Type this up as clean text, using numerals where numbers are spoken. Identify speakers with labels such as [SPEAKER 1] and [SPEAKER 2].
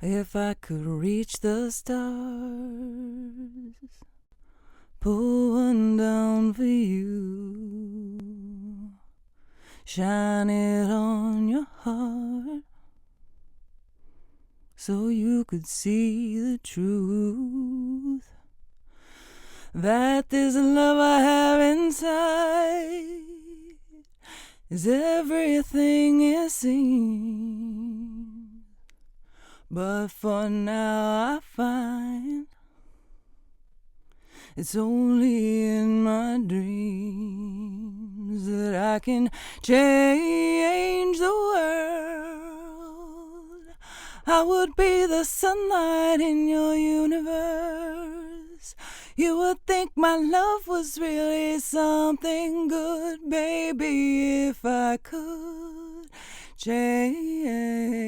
[SPEAKER 1] If I could reach the stars, pull one down for you, shine it on your heart, so you could see the truth, that this love I have inside is everything it seems. But for now I find it's only in my dreams that I can change the world. I would be the sunlight in your universe. You would think my love was really something good, baby, if I could change